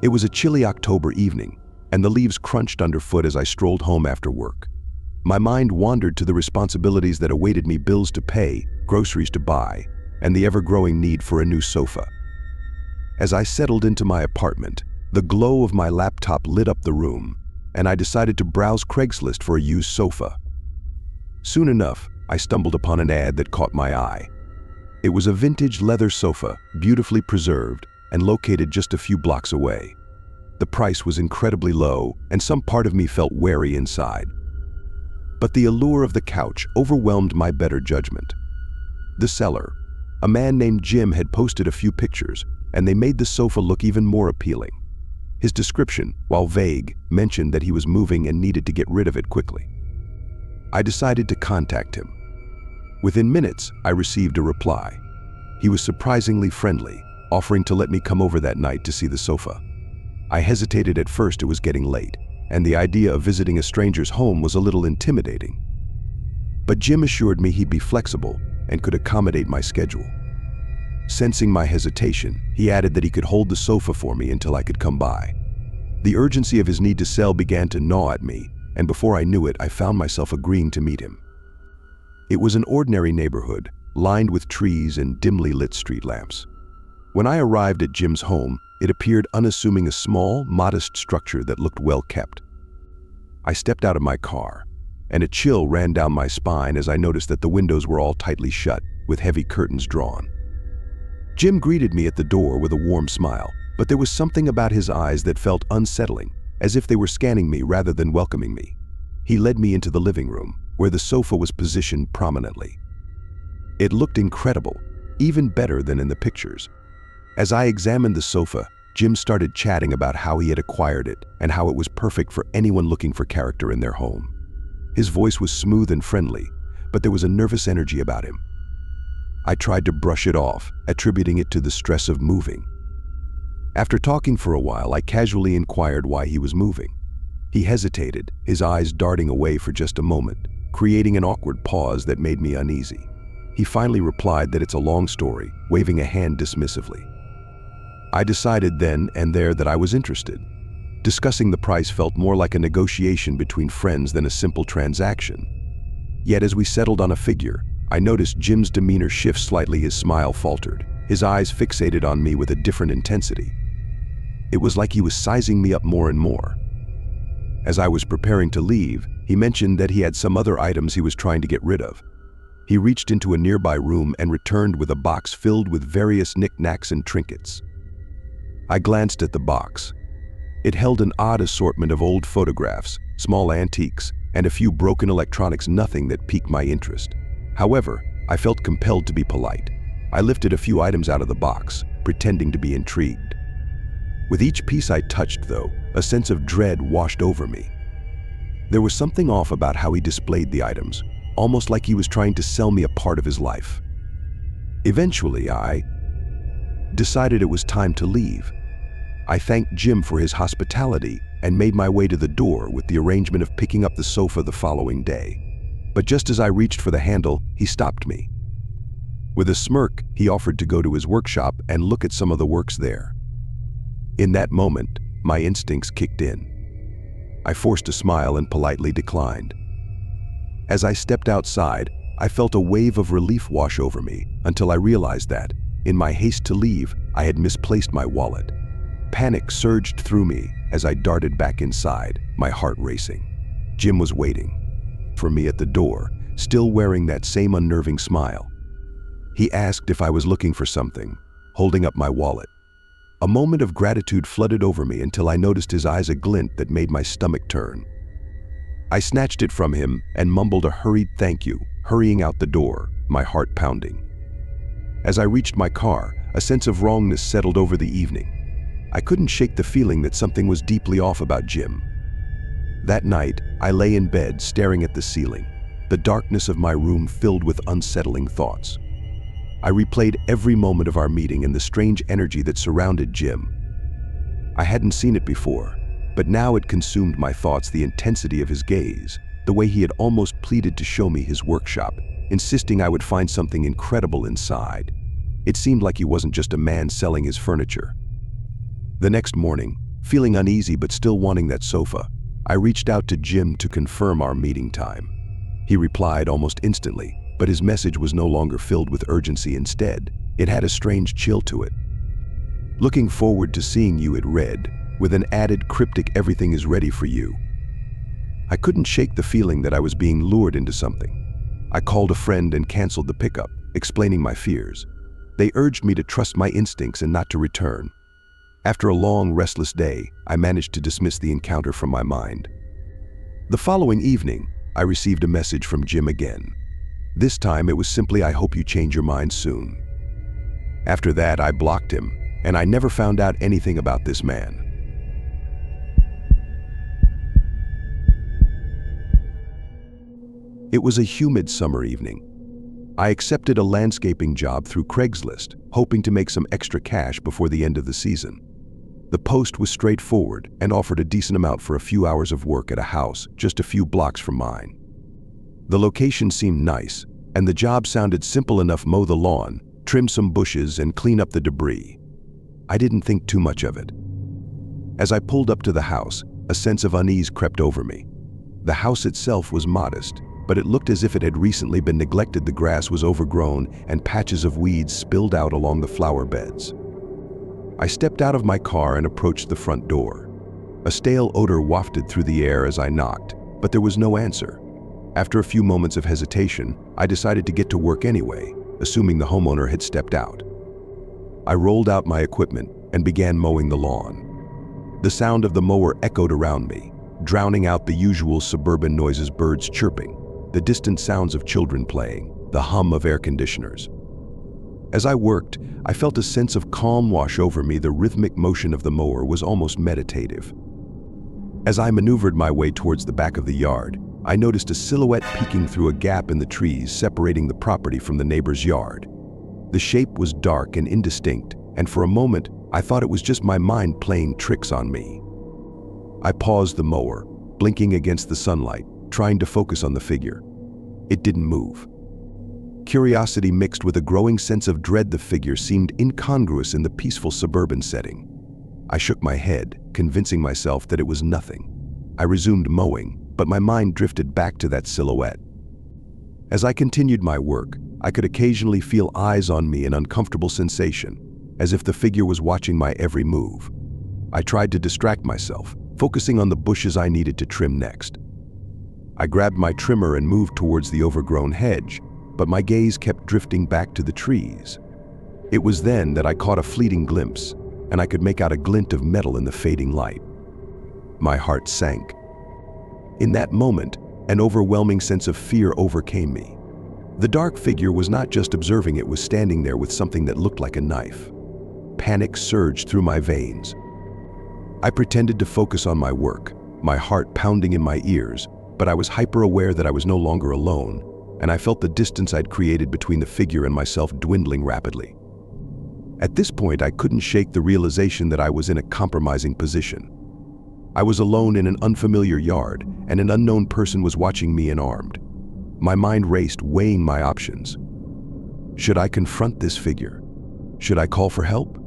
It was a chilly October evening, and the leaves crunched underfoot as I strolled home after work. My mind wandered to the responsibilities that awaited me: bills to pay, groceries to buy, and the ever-growing need for a new sofa. As I settled into my apartment, the glow of my laptop lit up the room, and I decided to browse Craigslist for a used sofa. Soon enough, I stumbled upon an ad that caught my eye. It was a vintage leather sofa, beautifully preserved, and located just a few blocks away. The price was incredibly low, and some part of me felt wary inside. But the allure of the couch overwhelmed my better judgment. The seller, a man named Jim, had posted a few pictures, and they made the sofa look even more appealing. His description, while vague, mentioned that he was moving and needed to get rid of it quickly. I decided to contact him. Within minutes, I received a reply. He was surprisingly friendly, offering to let me come over that night to see the sofa. I hesitated at first. It was getting late, and the idea of visiting a stranger's home was a little intimidating. But Jim assured me he'd be flexible and could accommodate my schedule. Sensing my hesitation, he added that he could hold the sofa for me until I could come by. The urgency of his need to sell began to gnaw at me, and before I knew it, I found myself agreeing to meet him. It was an ordinary neighborhood, lined with trees and dimly lit street lamps. When I arrived at Jim's home, it appeared unassuming: a small, modest structure that looked well kept. I stepped out of my car, and a chill ran down my spine as I noticed that the windows were all tightly shut, with heavy curtains drawn. Jim greeted me at the door with a warm smile, but there was something about his eyes that felt unsettling, as if they were scanning me rather than welcoming me. He led me into the living room, where the sofa was positioned prominently. It looked incredible, even better than in the pictures. As I examined the sofa, Jim started chatting about how he had acquired it and how it was perfect for anyone looking for character in their home. His voice was smooth and friendly, but there was a nervous energy about him. I tried to brush it off, attributing it to the stress of moving. After talking for a while, I casually inquired why he was moving. He hesitated, his eyes darting away for just a moment, creating an awkward pause that made me uneasy. He finally replied that it's a long story, waving a hand dismissively. I decided then and there that I was interested. Discussing the price felt more like a negotiation between friends than a simple transaction. Yet as we settled on a figure, I noticed Jim's demeanor shift slightly. His smile faltered, his eyes fixated on me with a different intensity. It was like he was sizing me up more and more. As I was preparing to leave, he mentioned that he had some other items he was trying to get rid of. He reached into a nearby room and returned with a box filled with various knickknacks and trinkets. I glanced at the box. It held an odd assortment of old photographs, small antiques, and a few broken electronics, nothing that piqued my interest. However, I felt compelled to be polite. I lifted a few items out of the box, pretending to be intrigued. With each piece I touched, though, a sense of dread washed over me. There was something off about how he displayed the items, almost like he was trying to sell me a part of his life. Eventually, I decided it was time to leave. I thanked Jim for his hospitality and made my way to the door with the arrangement of picking up the sofa the following day. But just as I reached for the handle, he stopped me. With a smirk, he offered to go to his workshop and look at some of the works there. In that moment, my instincts kicked in. I forced a smile and politely declined. As I stepped outside, I felt a wave of relief wash over me until I realized that, in my haste to leave, I had misplaced my wallet. Panic surged through me as I darted back inside, my heart racing. Jim was waiting for me at the door, still wearing that same unnerving smile. He asked if I was looking for something, holding up my wallet. A moment of gratitude flooded over me until I noticed his eyes a glint that made my stomach turn. I snatched it from him and mumbled a hurried thank you, hurrying out the door, my heart pounding. As I reached my car, a sense of wrongness settled over the evening. I couldn't shake the feeling that something was deeply off about Jim. That night, I lay in bed staring at the ceiling, the darkness of my room filled with unsettling thoughts. I replayed every moment of our meeting and the strange energy that surrounded Jim. I hadn't seen it before, but now it consumed my thoughts: the intensity of his gaze, the way he had almost pleaded to show me his workshop, insisting I would find something incredible inside. It seemed like he wasn't just a man selling his furniture. The next morning, Feeling uneasy but still wanting that sofa, I reached out to Jim to confirm our meeting time. He replied almost instantly, but his message was no longer filled with urgency. Instead, it had a strange chill to it. "Looking forward to seeing you," it read, with an added cryptic "everything is ready for you." I couldn't shake the feeling that I was being lured into something. I called a friend and canceled the pickup, explaining my fears. They urged me to trust my instincts and not to return. After a long, restless day, I managed to dismiss the encounter from my mind. The following evening, I received a message from Jim again. This time it was simply, "I hope you change your mind soon." After that, I blocked him, and I never found out anything about this man. It was a humid summer evening. I accepted a landscaping job through Craigslist, hoping to make some extra cash before the end of the season. The post was straightforward and offered a decent amount for a few hours of work at a house just a few blocks from mine. The location seemed nice, and the job sounded simple enough: mow the lawn, trim some bushes, and clean up the debris. I didn't think too much of it. As I pulled up to the house, a sense of unease crept over me. The house itself was modest, but it looked as if it had recently been neglected. The grass was overgrown, and patches of weeds spilled out along the flower beds. I stepped out of my car and approached the front door. A stale odor wafted through the air as I knocked, but there was no answer. After a few moments of hesitation, I decided to get to work anyway, assuming the homeowner had stepped out. I rolled out my equipment and began mowing the lawn. The sound of the mower echoed around me, drowning out the usual suburban noises: birds chirping, the distant sounds of children playing, the hum of air conditioners. As I worked, I felt a sense of calm wash over me. The rhythmic motion of the mower was almost meditative. As I maneuvered my way towards the back of the yard, I noticed a silhouette peeking through a gap in the trees separating the property from the neighbor's yard. The shape was dark and indistinct, and for a moment, I thought it was just my mind playing tricks on me. I paused the mower, blinking against the sunlight, trying to focus on the figure. It didn't move. Curiosity mixed with a growing sense of dread. The figure seemed incongruous in the peaceful suburban setting. I shook my head, convincing myself that it was nothing. I resumed mowing, but my mind drifted back to that silhouette. As I continued my work, I could occasionally feel eyes on me, an uncomfortable sensation, as if the figure was watching my every move. I tried to distract myself, focusing on the bushes I needed to trim next. I grabbed my trimmer and moved towards the overgrown hedge, but my gaze kept drifting back to the trees. It was then that I caught a fleeting glimpse, and I could make out a glint of metal in the fading light. My heart sank. In that moment, an overwhelming sense of fear overcame me. The dark figure was not just observing, it was standing there with something that looked like a knife. Panic surged through my veins. I pretended to focus on my work, my heart pounding in my ears, but I was hyper-aware that I was no longer alone, and I felt the distance I'd created between the figure and myself dwindling rapidly. At this point, I couldn't shake the realization that I was in a compromising position. I was alone in an unfamiliar yard, and an unknown person was watching me unarmed. My mind raced, weighing my options. Should I confront this figure? Should I call for help?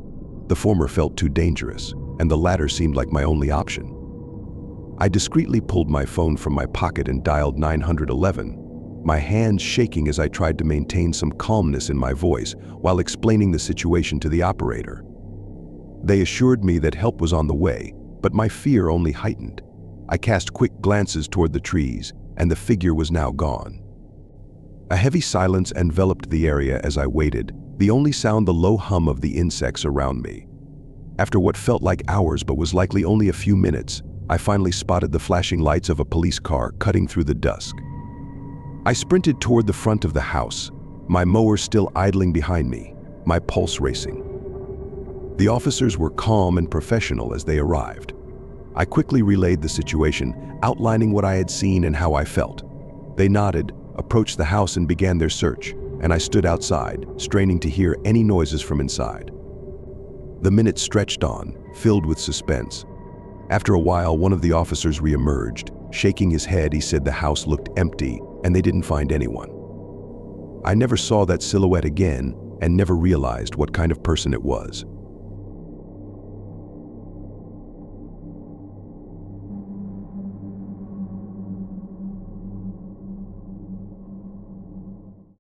The former felt too dangerous, and the latter seemed like my only option. I discreetly pulled my phone from my pocket and dialed 911, my hands shaking as I tried to maintain some calmness in my voice while explaining the situation to the operator. They assured me that help was on the way, but my fear only heightened. I cast quick glances toward the trees, and the figure was now gone. A heavy silence enveloped the area as I waited, the only sound the low hum of the insects around me. After what felt like hours but was likely only a few minutes, I finally spotted the flashing lights of a police car cutting through the dusk. I sprinted toward the front of the house, my mower still idling behind me, my pulse racing. The officers were calm and professional as they arrived. I quickly relayed the situation, outlining what I had seen and how I felt. They nodded, approached the house and began their search, and I stood outside, straining to hear any noises from inside. The minutes stretched on, filled with suspense. After a while, one of the officers re-emerged. Shaking his head, he said the house looked empty and they didn't find anyone. I never saw that silhouette again and never realized what kind of person it was.